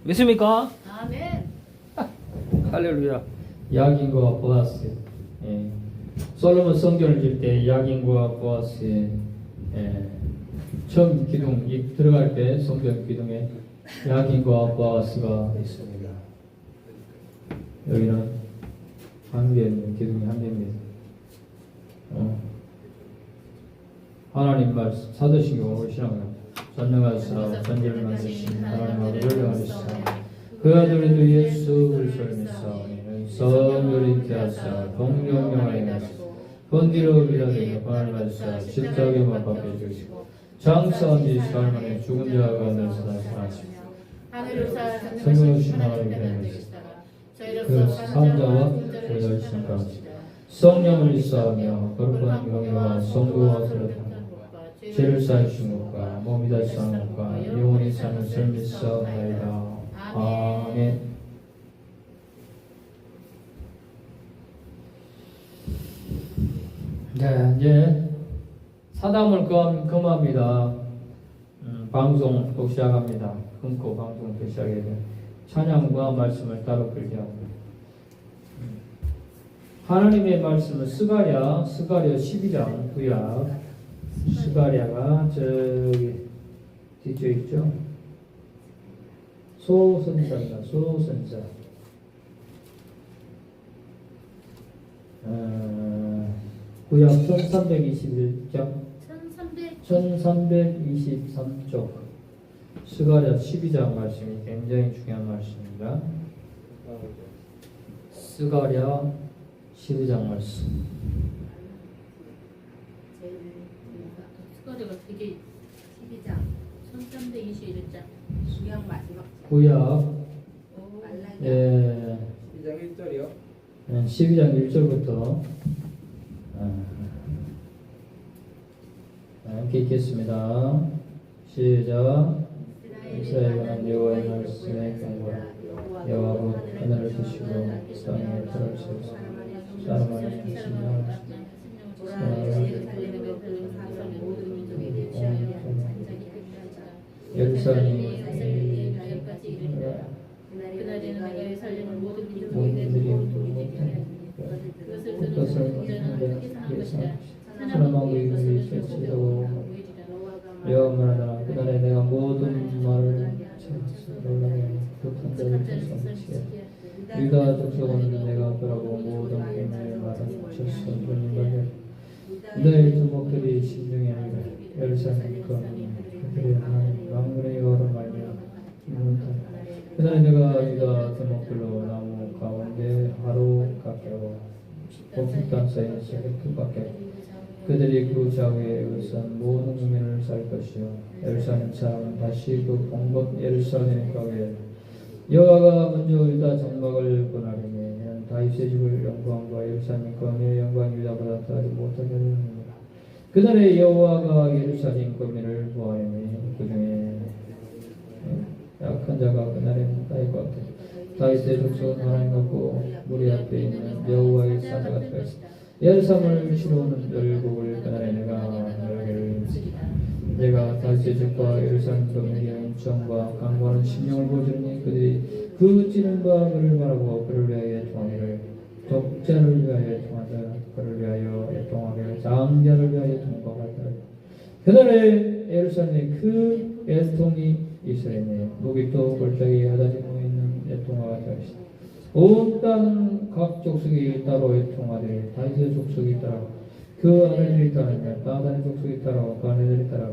믿습니까? 아멘. 할렐루야. 야긴과 보아스. 예. 솔로몬 성전을 질 때 야긴과 보아스의 처음 기둥 들어갈 때 성전 기둥에 야긴과 보아스가 있습니다. 여기는 한 개입니다. 기둥이 한 개입니다. 하나님 말씀 사도신경 오시나요? 전능하사 전지를 만드신 하나님하고 열려하시사 그 아들 주 예수 그리스도를 믿사오니 성령을 인태하사 동정령하여 가시고 본디로 빌라되며 관을 받으사 십자가에 못 박혀 주시고 장사한 지 사흘 만에 죽은 자가 가운데서 나타나시며 하늘로사 성령하신 하나님을 기다리시다가 그 사자와 보여주신가 성령을 믿사오며 거룩한 경외와 성도와 그릇하며 죄를 사하신 것과 몸이 다시 사는 것과 영원히 사는 것을 믿사옵나이다. 아멘. 네, 이제 사담을 금합니다. 방송 또 시작합니다. 금고 방송 또 시작해야 돼. 찬양과 말씀을 따로 끌게 합니다. 하나님의 말씀은 스가랴 12장 구약 스가랴가 저기 뒤쪽에 있죠. 소선자입니다. 소선자. 구약 1321장 1323쪽 스가랴 12장 말씀이 굉장히 중요한 말씀입니다. 스가랴 12장 말씀. 스가랴가 되게 12장 1321장 구약 마지막 구약 말라기야. 예, 12장 1절이요? 12장 1절부터 함께 읽겠습니다. 시작. 이스라엘 관한 여호와의 말씀에 경고하라. 여호와 곧 하늘을 드시고 땅에 털을 세우사 사람만의 중심을 예루살렘이 그날에는 내가 예루살렘을 모든 민족에게 그것을 온전하게 상할 것이다. 사람하고 이들이 펼치고 여호와마다 그날에 내가 모든 말을 놀라게 독한 자를 천성치게 유다 족속은 내가 돌아보고 모든 백성의 말을 쳤어 눈이 너의 두목들이 신중히 하리라. 예루살렘 그들의 하나님 만군의 여호와로 말미암아 그날에 내가 유다 두목들로 나무 가운데 하루 깎여 복식단 사이에서 그 밖에 그들이 그 좌우에 의선 모든 국민을 살 것이요 예루살렘 사람은 다시 그 본 곳 예루살렘에 가게 여호와가 먼저 유다 장막을 권하리니 이는 다윗의 집을 영광과 예루살렘 거민의 영광 유다보다 더하지 못하게 하리니라. 그날에 여호와가 예루살렘 거민을 보아하니 그중에 약한 자가 그날에 다윗과 같아 다윗의 족속은 하나님 같고 무리 앞에 있는 여호와의 사자 같아 예루살렘을 치러오는 열국을 그날에 내가 다윗의 집과 예루살렘 거민의 은총과 강구하는 심령을 보여주니 그들이 그 찌른과 그를 바라고 그를 위하여 통하기를 독자를 위하여 통하자 그를 위하여 애통하기를 장자를 위하여 통곡하리라. 그날에 예루살렘에 그 애통이 있으리니 무기도 골짜기 하다지 모이는 애통화가 되었으니 온 땅 각 족속이 따로 애통하되 다윗의 족속이 따라 그 아내들이 따르며 다단의 족속이 따라 그 아내들이 따라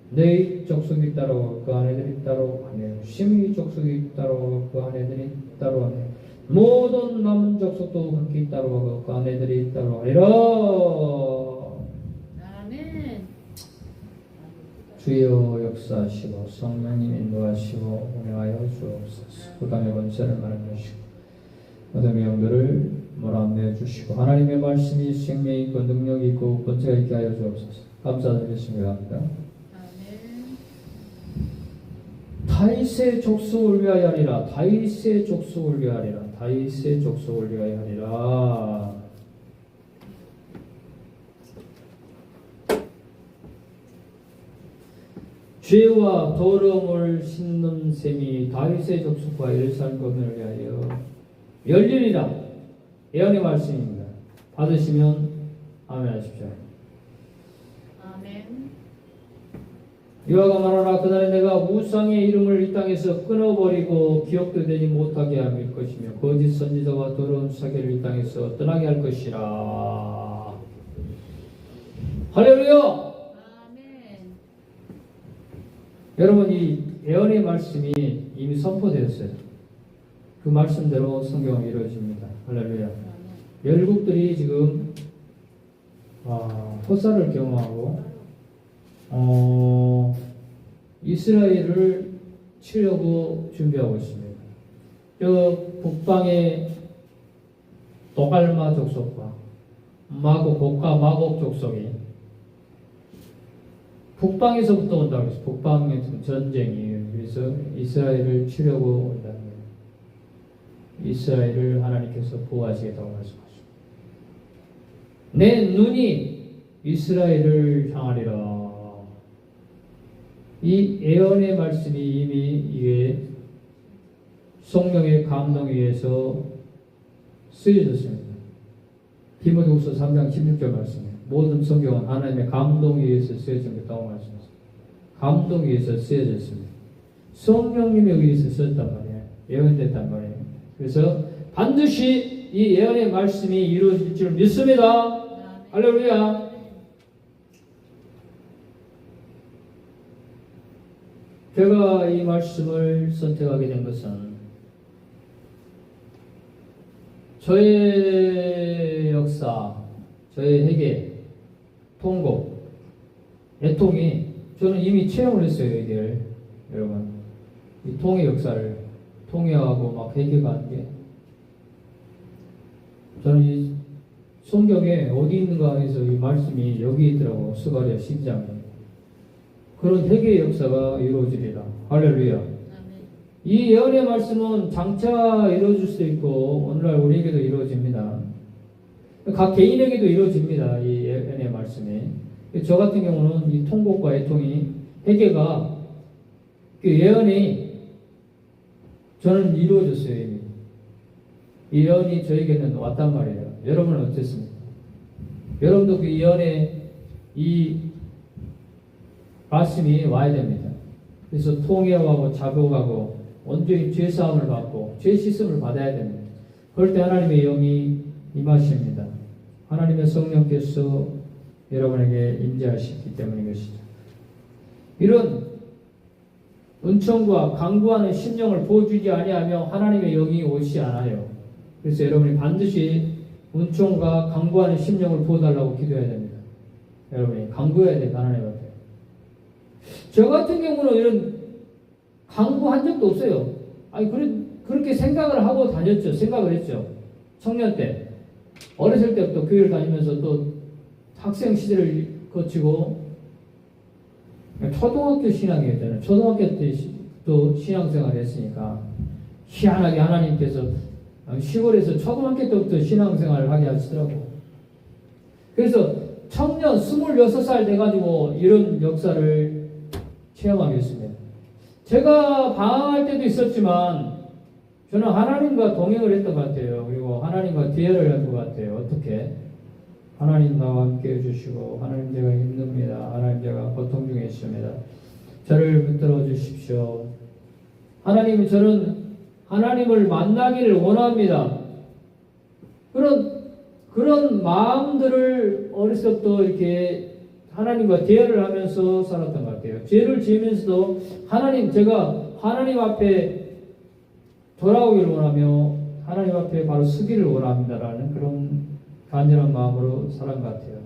네 족속이 따라 그 아내들이 따라 하며 심의 족속이 따라 그 아내들이 따라 하며 모든 남은 족속도 함께 따라 하고 그 아내들이 따라 하리라. 아멘. 주여 역사하시고 성령님 인도하시고 운행하여 주옵소서. 흑암의 권세를 말하시고 어둠의 영들을 몰아내 주시고 하나님의 말씀이 생명이 있고 능력이 있고 권세가 있게 하여 주옵소서. 감사드리겠습니다. 아멘. 다윗의 족속을 위하여 하리라. 다윗의 족속을 위하여 하리라. 다윗의 족속을 위하여 하리라. 죄와 더러움을 씻는 셈이 다윗의 족속과 예루살렘을 위하여 열리리라. 예언의 말씀입니다. 받으시면 아멘 하십시오. 아멘. 여호와가 말하라. 그날에 내가 우상의 이름을 이 땅에서 끊어버리고 기억도 되지 못하게 할 것이며 거짓 선지자와 더러운 사계를 이 땅에서 떠나게 할 것이라. 할렐루야. 아멘. 여러분, 이 예언의 말씀이 이미 선포되었어요. 그 말씀대로 성경은 이루어집니다. 할렐루야. 열국들이 지금 포사를 경험하고 이스라엘을 치려고 준비하고 있습니다. 저 북방의 도갈마 족속과 고가 마곡 족속이 북방에서부터 온다고 했어요. 북방의 전쟁이에요. 그래서 이스라엘을 치려고 온다는 거예요. 이스라엘을 하나님께서 보호하시겠다고 말씀하십니다. 내 눈이 이스라엘을 향하리라. 이 예언의 말씀이 이미 이게 성령의 감동에 의해서 쓰여졌습니다. 디모데후서 3장 16절 말씀이에요. 모든 성경은 하나님의 감동에 의해서 쓰여진 것이라고 말씀하셨습니다. 감동에 의해서 쓰여졌습니다. 성령님에 의해서 썼단 말이에요. 예언됐단 말이에요. 그래서 반드시 이 예언의 말씀이 이루어질 줄 믿습니다. 할렐루야. 제가 이 말씀을 선택하게 된 것은 저의 역사, 저의 회개, 통곡, 애통이 저는 이미 체험을 했어요. 이들 여러분, 이 통의 역사를 통회하고 막 회개가 한 게 저는 이 성경에 어디 있는가 해서 이 말씀이 여기 있더라고. 스가랴 12장에 그런 회개의 역사가 이루어지리라. 할렐루야. 아멘. 이 예언의 말씀은 장차 이루어질 수도 있고 오늘날 우리에게도 이루어집니다. 각 개인에게도 이루어집니다. 이 예언의 말씀이. 저 같은 경우는 이 통곡과 애통이 회개가 그 예언이 저는 이루어졌어요. 이미. 이 예언이 저에게는 왔단 말이에요. 여러분은 어땠습니까? 여러분도 그 예언의 이 말씀이 와야 됩니다. 그래서 통회하고 자복하고 온전히 죄사함을 받고 죄 씻음을 받아야 됩니다. 그럴 때 하나님의 영이 임하십니다. 하나님의 성령께서 여러분에게 임재하시기 때문인 것이죠. 이런 은총과 강구하는 심령을 보여주지 아니하며 하나님의 영이 오지 않아요. 그래서 여러분이 반드시 은총과 강구하는 심령을 보여달라고 기도해야 됩니다. 여러분이 강구해야 됩니다. 하나님 앞에. 저 같은 경우는 이런 강구한 적도 없어요. 아니, 그렇게 생각을 하고 다녔죠. 생각을 했죠. 청년 때. 어렸을 때부터 교회를 다니면서 또 학생 시절을 거치고 초등학교 신앙이었잖아요. 초등학교 때 또 신앙생활을 했으니까 희한하게 하나님께서 시골에서 초등학교 때부터 신앙생활을 하게 하시더라고. 그래서 청년 26살 돼가지고 이런 역사를 체험하겠습니다. 제가 방황할 때도 있었지만 저는 하나님과 동행을 했던 것 같아요. 그리고 하나님과 대화를 한 것 같아요. 어떻게? 하나님 나와 함께 해주시고 하나님 제가 힘듭니다. 하나님 제가 고통 중에 있습니다. 저를 붙들어 주십시오. 하나님, 저는 하나님을 만나기를 원합니다. 그런 마음들을 어렸을 때부터 이렇게 하나님과 대화를 하면서 살았던 것 같아요. 죄를 지으면서도 제가 하나님 앞에 돌아오기를 원하며 하나님 앞에 바로 서기를 원합니다라는 그런 간절한 마음으로 살은 것 같아요.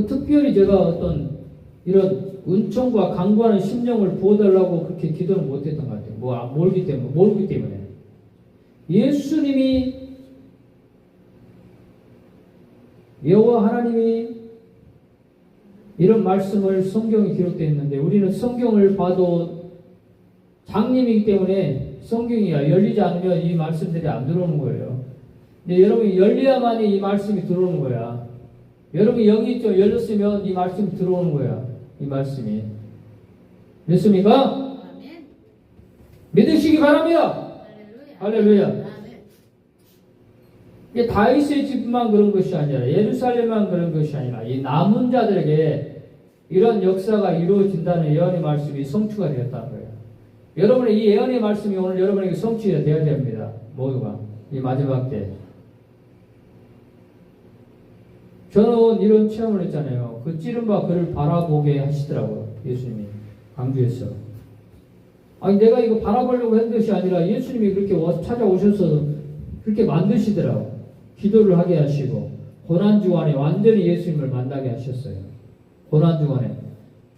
특별히 제가 어떤 이런 은총과 강구하는 심령을 부어달라고 그렇게 기도는 못했던 것 같아요. 모르기 때문에. 예수님이 여호와 하나님이 이런 말씀을 성경에 기록되어 있는데 우리는 성경을 봐도 장님이기 때문에 성경이 열리지 않으면 이 말씀들이 안 들어오는 거예요. 근데 여러분이 열려야만이 이 말씀이 들어오는 거야. 여러분이 영이 좀 열렸으면 이 말씀이 들어오는 거야. 이 말씀이. 믿습니까? 아멘. 믿으시기 바랍니다. 할렐루야. 할렐루야. 아멘. 이게 다윗의 집만 그런 것이 아니라 예루살렘만 그런 것이 아니라 이 남은 자들에게 이런 역사가 이루어진다는 예언의 말씀이 성취가 되었다는 거예요. 여러분의 이 예언의 말씀이 오늘 여러분에게 성취가 되어야 됩니다. 모두가 이 마지막 때. 저는 이런 체험을 했잖아요. 그 찌른 바 그를 바라보게 하시더라고요. 예수님이 강주에서. 아니 내가 이거 바라보려고 한 것이 아니라 예수님이 그렇게 찾아오셔서 그렇게 만드시더라고요. 기도를 하게 하시고 고난주간에 완전히 예수님을 만나게 하셨어요. 고난주간에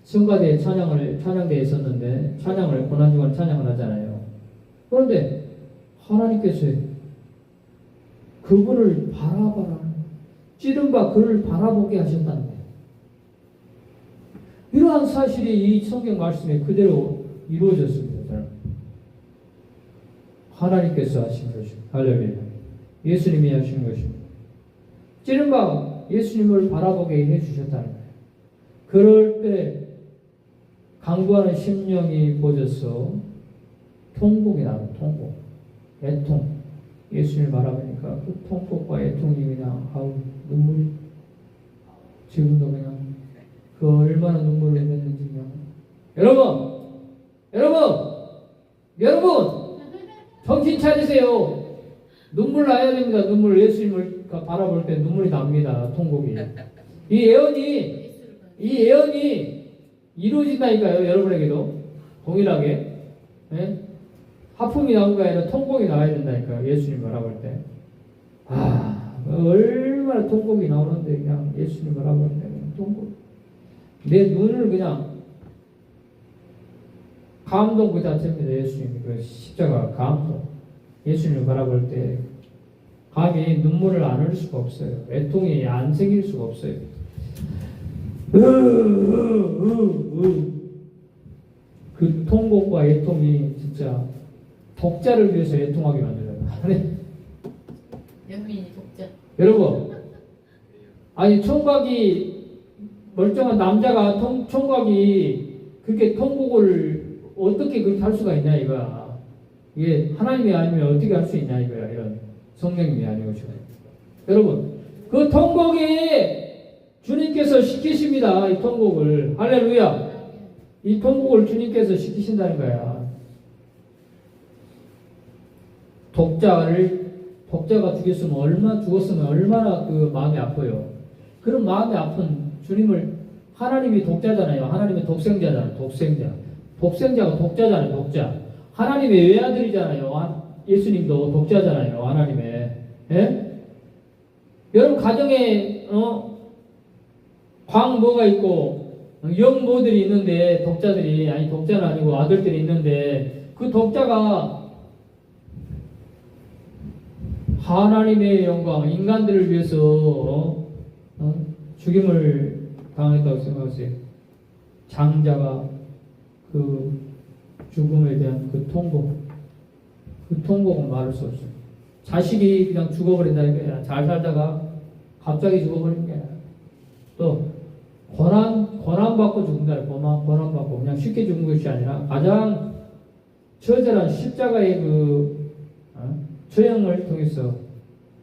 성가대에 찬양대에 있었는데 찬양을 고난주간에 찬양을 하잖아요. 그런데 하나님께서 그분을 바라봐라. 찌른 바 그를 바라보게 하셨다는 거예요. 이러한 사실이 이 성경 말씀에 그대로 이루어졌습니다. 하나님께서 하신 것입니다. 할렐루야. 예수님이 하신 것입니다. 찌른 바 예수님을 바라보게 해주셨다는 거예요. 그럴 때 강구하는 심령이 보져서 통곡이 나요. 통곡. 애통. 예수님을 바라보니까 그 통곡과 애통이 그냥 눈물이 지금도 그냥 그 얼마나 눈물을 흘렸는지 그냥 여러분 정신 차리세요. 눈물 나야 됩니다. 눈물. 예수님을 바라볼 때 눈물이 납니다. 통곡이. 이 예언이 이루어진다니까요. 여러분에게도 동일하게. 네? 하품이 나온 게 아니라 통곡이 나와야 된다니까요. 예수님 바라볼 때. 얼마나 통곡이 나오는데 그냥 예수님 바라볼 때 그냥 통곡. 내 눈을 그냥 감동 그 자체입니다. 예수님 그 십자가 감동. 예수님을 바라볼 때 감히 눈물을 안 흘릴 수가 없어요. 애통이 안 생길 수가 없어요. 그 통곡과 애통이 진짜 독자를 위해서 애통하게 만들어요. 영민이 독자. 여러분, 아니 총각이 멀쩡한 남자가 총각이 그렇게 통곡을 어떻게 그렇게 할 수가 있냐 이거야. 이게 하나님이 아니면 어떻게 할 수 있냐 이거야. 이런 성령님이 아니고 지금. 여러분, 그 통곡이 주님께서 시키십니다. 이 통곡을. 할렐루야. 이 통곡을 주님께서 시키신다는 거야. 독자가 죽었으면 얼마나 그 마음이 아파요. 그런 마음이 아픈 하나님이 독자잖아요. 하나님의 독생자잖아요. 독생자가 독자잖아요. 독자. 하나님의 외아들이잖아요. 예수님도 독자잖아요. 하나님의. 예? 여러분 가정에 광모가 있고 영모들이 있는데 독자는 아니고 아들들이 있는데 그 독자가 하나님의 영광, 인간들을 위해서 죽임을 당했다고 생각하세요. 장자가 그 죽음에 대한 그 통곡은 말할 수 없어요. 자식이 그냥 죽어버린다는 거야. 잘 살다가 갑자기 죽어버린 거야. 또 고난받고 죽는다. 고난받고 그냥 쉽게 죽는 것이 아니라 가장 처절한 십자가의 그 처형을 통해서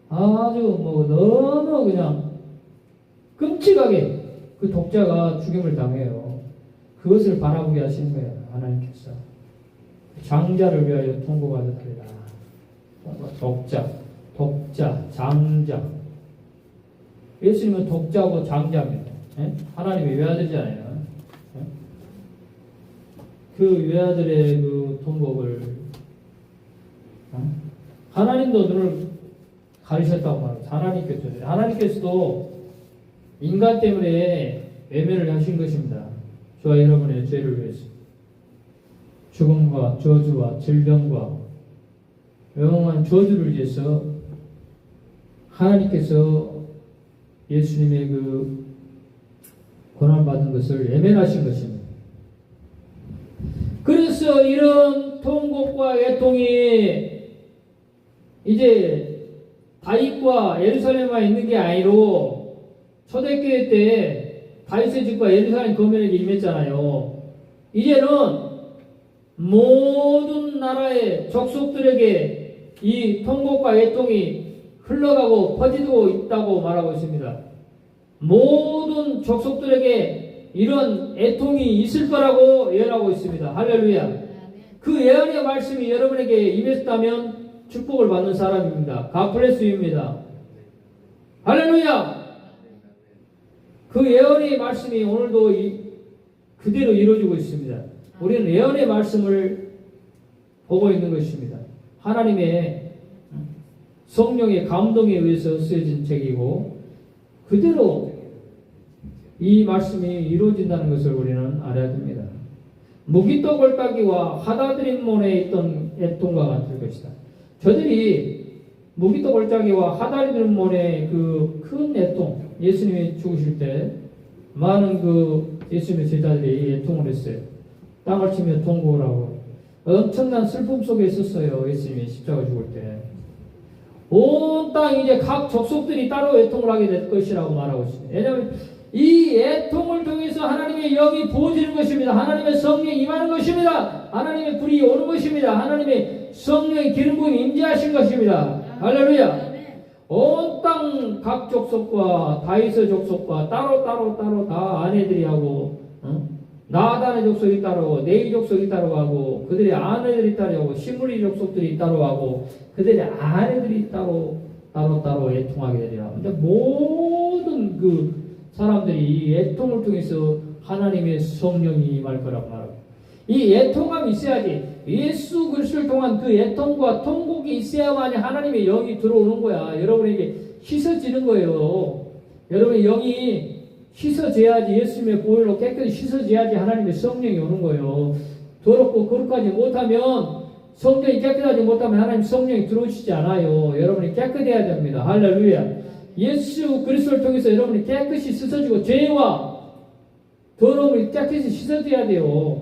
아주 너무 그냥 끔찍하게 그 독자가 죽임을 당해요. 그것을 바라보게 하시는 거예요. 하나님께서. 장자를 위하여 통곡하셨습니다. 독자, 장자. 예수님은 독자고 장자입니다. 예? 하나님의 외아들이잖아요. 예? 그 외아들의 그 통곡을 하나님도 눈을 가리셨다고 말합니다. 하나님께서도 인간 때문에 외면을 하신 것입니다. 저와 여러분의 죄를 위해서. 죽음과 저주와 질병과 영원한 저주를 위해서 하나님께서 예수님의 그 고난받은 것을 외면하신 것입니다. 그래서 이런 통곡과 애통이 이제 다윗과 예루살렘만 있는 게 아니로 초대교회 때 다윗의 집과 예루살렘 거민에게 임했잖아요. 이제는 모든 나라의 족속들에게 이 통곡과 애통이 흘러가고 퍼지고 있다고 말하고 있습니다. 모든 족속들에게 이런 애통이 있을 거라고 예언하고 있습니다. 할렐루야. 그 예언의 말씀이 여러분에게 임했다면 축복을 받는 사람입니다. 갓블레스입니다. 할렐루야. 그 예언의 말씀이 오늘도 그대로 이루어지고 있습니다. 우리는 예언의 말씀을 보고 있는 것입니다. 하나님의 성령의 감동에 의해서 쓰여진 책이고 그대로 이 말씀이 이루어진다는 것을 우리는 알아야 됩니다. 무기토 골짜기와 하다드림 몬에 있던 애통과 같을 것이다. 저들이 무기토 골짜기와 하다드림 몬의 그 큰 애통, 예수님이 죽으실 때 많은 그 예수님의 제자들이 애통을 했어요. 땅을 치며 통곡을 하고 엄청난 슬픔 속에 있었어요. 예수님이 십자가 죽을 때. 온 땅 이제 각 족속들이 따로 애통을 하게 될 것이라고 말하고 있습니다. 왜냐하면 이 애통을 통해서 하나님의 영이 부어지는 것입니다. 하나님의 성령이 임하는 것입니다. 하나님의 불이 오는 것입니다. 하나님의 성령의 기름 부음이 임재하신 것입니다. 할렐루야. 온 땅 각 족속과 다윗의 족속과 따로 다 아내들이 하고 나단의 족속이 따로 네이 족속이 따로 하고 그들의 아내들이 따로 하고 시므리 족속들이 따로 하고 그들의 아내들이 따로 애통하게 되리라. 근데 모든 그 사람들이 이 애통을 통해서 하나님의 성령이 임할 거라고 말하고 이 애통함이 있어야지 예수 그리스도를 통한 그 애통과 통곡이 있어야만이 하나님의 영이 들어오는 거야. 여러분에게 씻어지는 거예요. 여러분의 영이 씻어져야지 예수님의 보혈로 깨끗이 씻어져야지 하나님의 성령이 오는 거예요. 더럽고 거룩하지 못하면 성령이 깨끗하지 못하면 하나님 성령이 들어오시지 않아요. 여러분이 깨끗해야 됩니다. 할렐루야. 예수 그리스도를 통해서 여러분이 깨끗이 씻어지고 죄와 더러움이 깨끗이 씻어져야 돼요.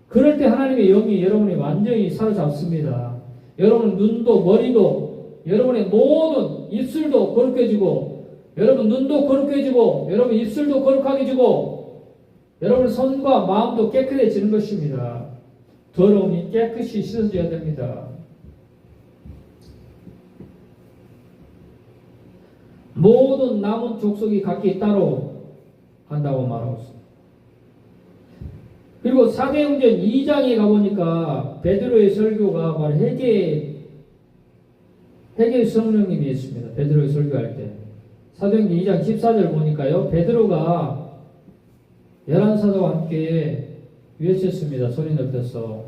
그럴 때 하나님의 영이 여러분이 완전히 사로잡습니다. 여러분 눈도 머리도 여러분의 모든 입술도 거룩해지고 여러분 눈도 거룩해지고 여러분 입술도 거룩하게지고 여러분 손과 마음도 깨끗해지는 것입니다. 더러움이 깨끗이 씻어져야 됩니다. 모든 남은 족속이 각기 따로 한다고 말하고 있습니다. 그리고 사도행전 2장에 가보니까 베드로의 설교가 바로 회개의 성령님이 있습니다. 베드로의 설교할 때 사도행전 2장 14절 보니까요. 베드로가 11사도와 함께 외쳤습니다. 소리 높여서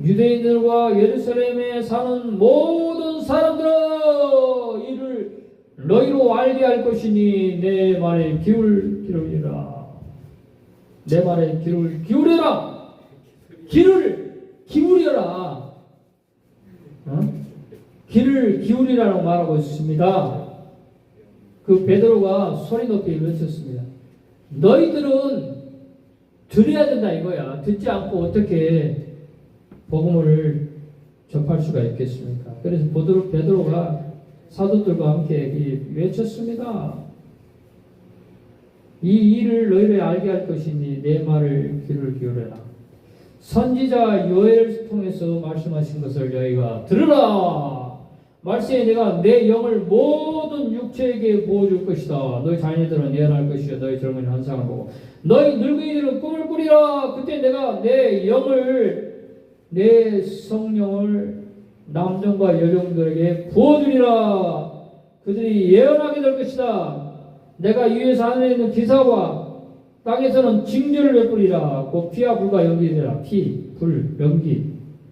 유대인들과 예루살렘에 사는 모든 사람들아 이를 너희로 알게 할 것이니 내 말에 기울이라. 내 말에 기울여라. 귀를 기울여라. 귀를 기울이라고 말하고 있습니다. 그 베드로가 소리 높이 외쳤습니다. 너희들은 들어야 된다 이거야. 듣지 않고 어떻게 복음을 접할 수가 있겠습니까? 그래서 베드로가 사도들과 함께 외쳤습니다. 이 일을 너희를 알게 할 것이니 내 말을 귀를 기울여라. 선지자 요엘을 통해서 말씀하신 것을 너희가 들으라. 말씀에 내가 내 영을 모든 육체에게 부어줄 것이다. 너희 자녀들은 예언할 것이요 너희 젊은이 환상을 보고 너희 늙은이들은 꿈을 꾸리라. 그때 내가 내 영을 내 성령을 남종과 여종들에게 부어주리라. 그들이 예언하게 될 것이다. 내가 위에서 하늘에 있는 기사와 땅에서는 징조를 베푸리라. 곧 피와 불과 연기되라. 피, 불, 연기.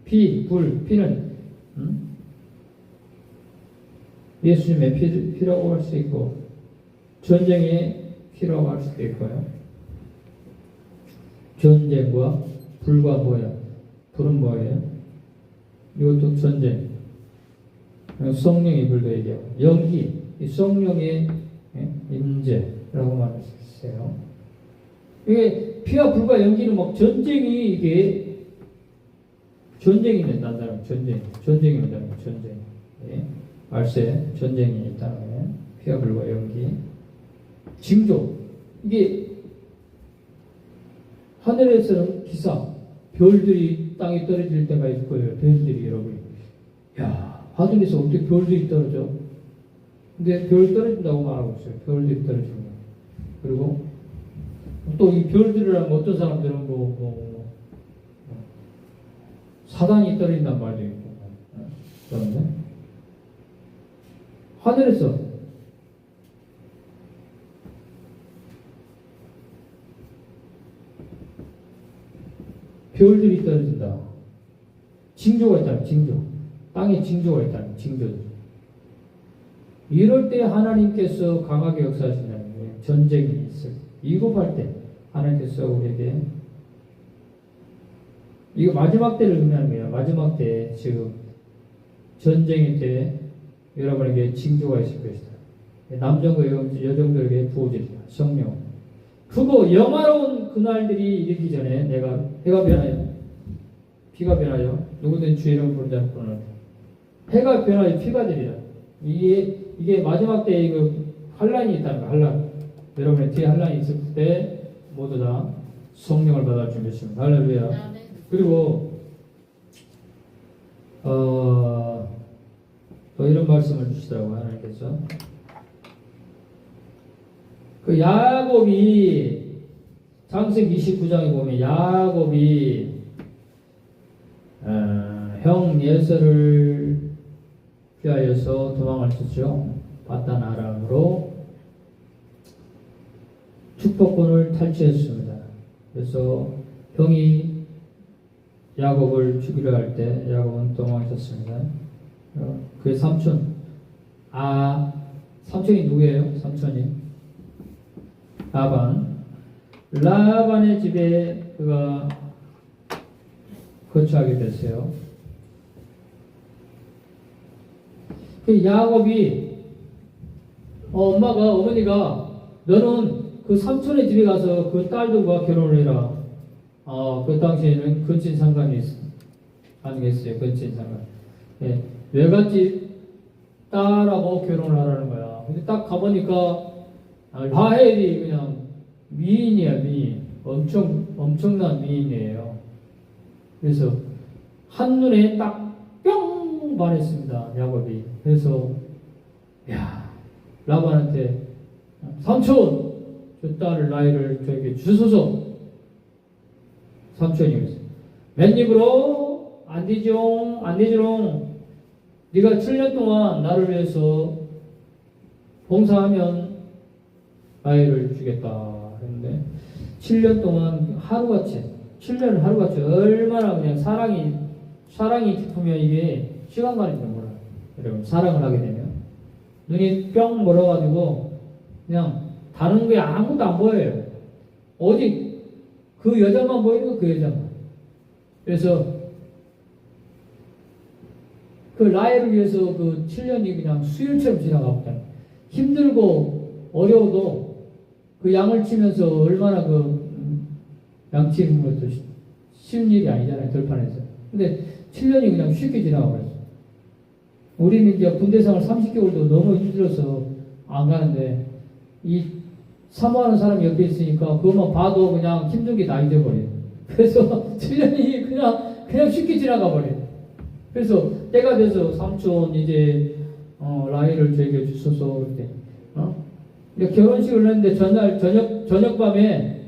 피, 불, 피는 예수님의 피라고 할 수 있고 전쟁의 피라고 할 수도 있고요. 전쟁과 불과 뭐예요? 불은 뭐예요? 이것도 전쟁. 성령의 불도 얘기하고 연기, 이 성령의 임재라고 말했어요. 이게 피와 불과 연기는 막 전쟁이 이게 전쟁이 된다는 전쟁이 된다는 전쟁. 예. 말세 전쟁이 있다는 거예요. 피가 불고 연기. 징조. 이게 하늘에서는 기사, 별들이 땅에 떨어질 때가 있을 거예요. 별들이 여러분. 야, 하늘에서 어떻게 별들이 떨어져? 근데 별 떨어진다고 말하고 있어요. 별들이 떨어지는 거. 그리고 또 이 별들을 하면 어떤 사람들은 사단이 떨어진단 말도 있고. 그런데 하늘에서 별들이 떨어진다. 징조가 있다는 징조. 땅에 징조가 있다는 징조. 이럴 때 하나님께서 강하게 역사하신다는 거예요. 전쟁이 있을 위급할 때 하나님께서 우리에게 이거 마지막 때를 의미하는 거예요. 마지막 때 지금 전쟁일 때 여러분에게 징조가 있을 것이다. 남정과 여정들에게 부어지리라. 성령. 그거 영화로운 그날들이 이르기 전에 내가 해가 변하여 피가 변하여 누구든 주의 이름을 부르지 않고는 해가 변하여 피가 되리라. 이게 마지막 때 이거 환란이 있다는 거. 환란. 여러분의 뒤에 환란이 있을 때 모두 다 성령을 받아 준비했습니다. 할렐루야. 그리고 또 이런 말씀을 주시더라고요. 하나님께서 그 야곱이 창세기 29장에 보면 야곱이 형 예서를 피하여서 도망을 쳤죠. 바단 아람으로 축복권을 탈취했습니다. 그래서 형이 야곱을 죽이려 할 때 야곱은 도망쳤습니다. 그의 삼촌 삼촌이 누구예요? 삼촌이 라반의 집에 그가 거주하게 됐어요. 그 야곱이 어머니가 너는 그 삼촌의 집에 가서 그 딸들과 결혼을 해라. 그 당시에는 근친 상간이 가능했어요. 근친 상간. 네, 외갓집 딸하고 결혼을 하라는 거야. 근데 딱 가보니까 라헬이 그냥 미인이야, 미인. 엄청난 미인이에요. 그래서 한눈에 딱 뿅 반했습니다. 야곱이. 그래서 라반한테 삼촌 저 딸을 나이를 저에게 주소서. 삼촌이 그랬어요. 맨입으로 안 되지롱. 네가 7년 동안 나를 위해서 봉사하면 나이를 주겠다 했는데 7년 동안 하루같이 얼마나 그냥 사랑이 깊으면 이게 시간 가는 줄 몰라요. 여러분 사랑을 하게 되면 눈이 뿅 멀어가지고 그냥 다른 게 아무도 안 보여요. 오직 그 여자만 보이는 거 그 여자만. 그래서 그 라헬을 위해서 그 7년이 그냥 수일처럼 지나가고 힘들고 어려워도 그 양을 치면서 얼마나 양 치는 것도 쉬운 일이 아니잖아요. 들판에서. 근데 7년이 그냥 쉽게 지나가 버렸어. 우리는 이제 군대생활 30개월도 너무 힘들어서 안 가는데 이 사모하는 사람이 옆에 있으니까 그것만 봐도 그냥 힘든 게 다 잊어버려요. 그래서 7년이 그냥 쉽게 지나가 버려요. 그래서 때가 돼서 삼촌 이제 라헬을 저에게 주소서 그때 결혼식을 했는데 전날 저녁밤에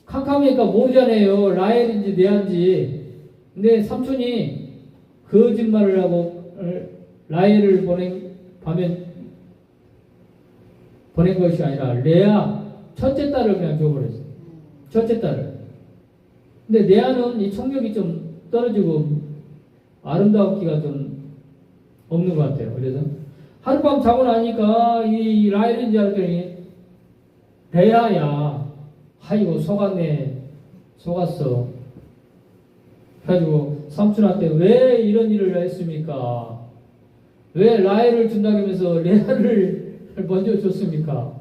캄캄하니까 모르잖아요. 라헬인지 레아인지. 근데 삼촌이 거짓말을 하고 라헬을 보낸 것이 아니라 레아 첫째 딸을 그냥 줘버렸어요. 첫째 딸을. 근데 레아는 이 청력이 좀 떨어지고 아름다웠기가 좀 없는 것 같아요. 그래서 하룻밤 자고 나니까 이 라헬인 줄 알았더니 레아야. 아이고 속았어. 그래가지고 삼촌한테 왜 이런 일을 했습니까? 왜 라헬을 준다고 하면서 레아를 먼저 줬습니까?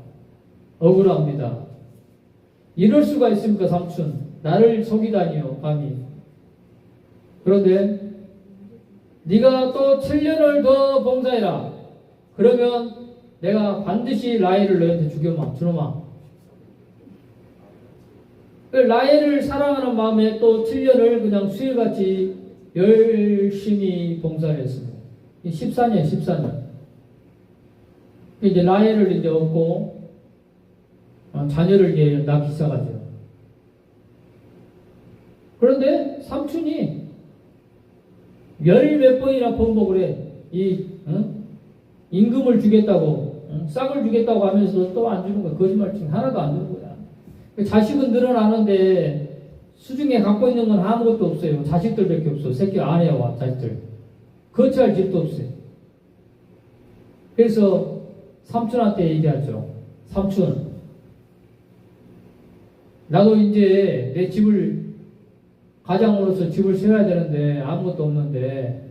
억울합니다. 이럴 수가 있습니까, 삼촌? 나를 속이다니요, 감히. 그런데 네가 또 7년을 더 봉사해라. 그러면 내가 반드시 라헬을 너한테 죽여마, 주놈아. 라헬을 사랑하는 마음에 또 7년을 그냥 수일같이 열심히 봉사를 했습니다. 14년, 14년. 이제 라헬을 이제 얻고, 자녀를 이제 낳기 시작하죠. 그런데 삼촌이 열 몇 번이나 번복을 해. 임금을 주겠다고, 싹을 주겠다고 하면서 또 안 주는 거야. 거짓말쟁이 하나도 안 주는 거야. 자식은 늘어나는데 수중에 갖고 있는 건 아무것도 없어요. 자식들밖에 없어. 새끼 아내와 자식들. 거처할 집도 없어요. 그래서 삼촌한테 얘기하죠. 삼촌, 나도 이제 내 집을 가장으로서 집을 세워야 되는데 아무것도 없는데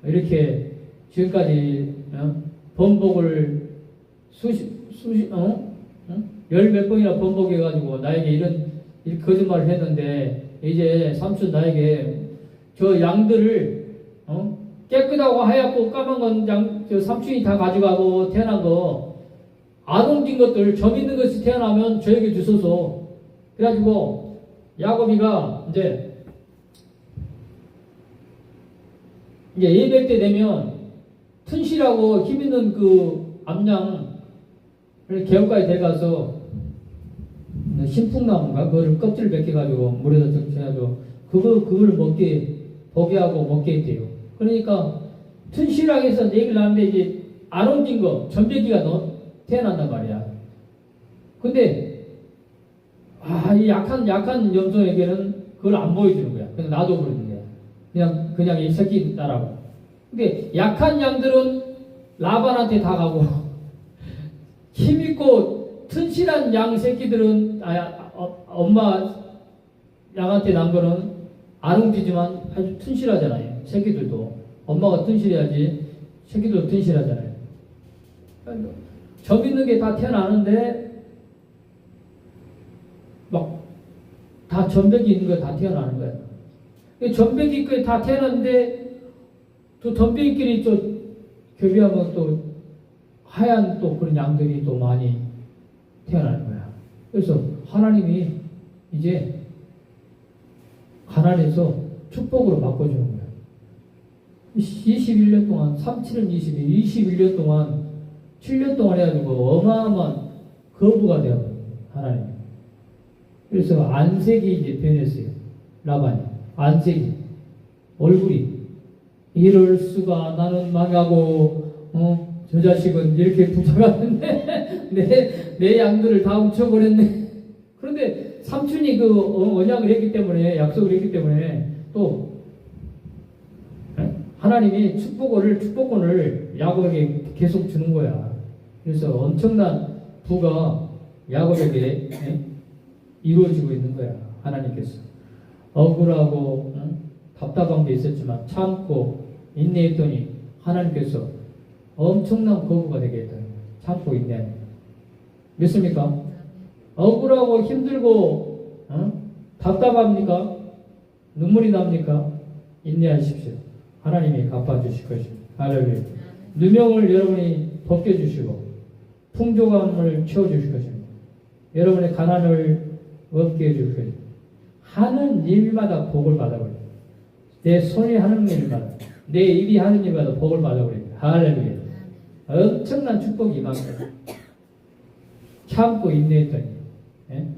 이렇게 지금까지 번복을 열 몇 번이나 번복해가지고 나에게 이런 거짓말을 했는데 이제 삼촌 나에게 저 양들을 깨끗하고 하얗고 까만 건 저 삼촌이 다 가져가고 태어난 거 아동진 것들 점 있는 것이 태어나면 저에게 주소서. 그래가지고 야곱이가 이제 예배 때 되면 튼실하고 힘 있는 그 암양을 개울가에 데려가서 신풍나무인가 그거를 껍질을 벗겨가지고 물에다 적셔가지고 그걸 보게 하고 먹게 했대요. 그러니까 튼실하게 해서 얘기를 하는데 이제 안 옮긴 거 전배기가 태어난단 말이야. 근데 이 약한 염소에게는 그걸 안 보여주는 거야. 그냥 놔둬버리는 거야. 그냥 이 새끼 따라고. 근데 약한 양들은 라반한테 다 가고 힘있고 튼실한 양 새끼들은 엄마 양한테 난 거는 안 움직이지만 아주 튼실하잖아요. 새끼들도 엄마가 튼실해야지 새끼들도 튼실하잖아요. 점 있는 게 다 태어나는데 막 다 점백이 있는 거 다 태어나는 거야. 점백이 있고 다 태어났는데 또 점백이끼리 또 교비하면 또 하얀 또 그런 양들이 또 많이 태어나는 거야. 그래서 하나님이 이제 가난해서 축복으로 바꿔주는 거야. 21년 동안 37은 21년 동안 7년 동안 해가지고 어마어마한 거부가 되어 하나님. 그래서 안색이 이제 변했어요. 라반이 안색이 얼굴이 이럴 수가 나는 망하고 저 자식은 이렇게 부자가 됐네. 내 양들을 다 훔쳐버렸네. 그런데 삼촌이 그 언약을 했기 때문에 약속을 했기 때문에 또 하나님이 축복권을 야곱에게 계속 주는 거야. 그래서 엄청난 부가 야곱에게 이루어지고 있는 거야. 하나님께서 억울하고 답답한 게 있었지만 참고 인내했더니 하나님께서 엄청난 거부가 되게 했다. 참고 인내하는 믿습니까? 억울하고 힘들고 답답합니까? 눈물이 납니까? 인내하십시오. 하나님이 갚아주실 것입니다. 할렐루야. 누명을 여러분이 벗겨주시고 풍족함을 채워주실 것입니다. 여러분의 가난을 없게 해줄 것입니다. 하는 일마다 복을 받아버립니다. 내 손이 하는 일마다 내 입이 하는 일마다 복을 받아버립니다. 할렐루야. 엄청난 축복이 임합니다. 참고 인내했더니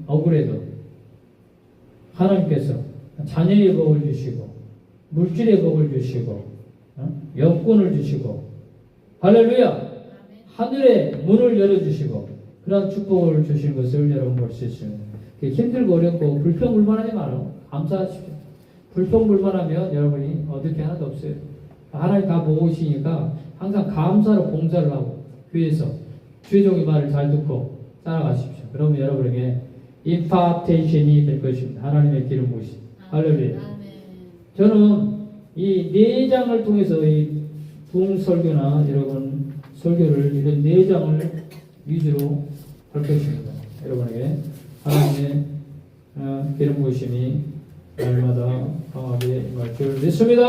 억울해도 하나님께서 자녀의 복을 주시고 물질의 복을 주시고 영권을 주시고 할렐루야. 하늘의 문을 열어주시고 그런 축복을 주신 것을 여러분 볼 수 있습니다. 힘들고 어렵고 불평불만하지 말아요. 감사하십시오. 불평불만하면 여러분이 얻을 게 하나도 없어요. 하나님 다 보고 계시니까 항상 감사로 봉사를 하고 교회에서 주의 종의 말을 잘 듣고 따라가십시오. 그러면 여러분에게 임파테이션이 될 것입니다. 하나님의 기름 부으심. 할렐루야. 저는 이 4장을 통해서 이 부흥 설교나 여러분 설교를 이런 4장을 위주로 할 것입니다. 여러분에게 하나님의 기름 부으심이 날마다 강하게 임할 줄 믿습니다.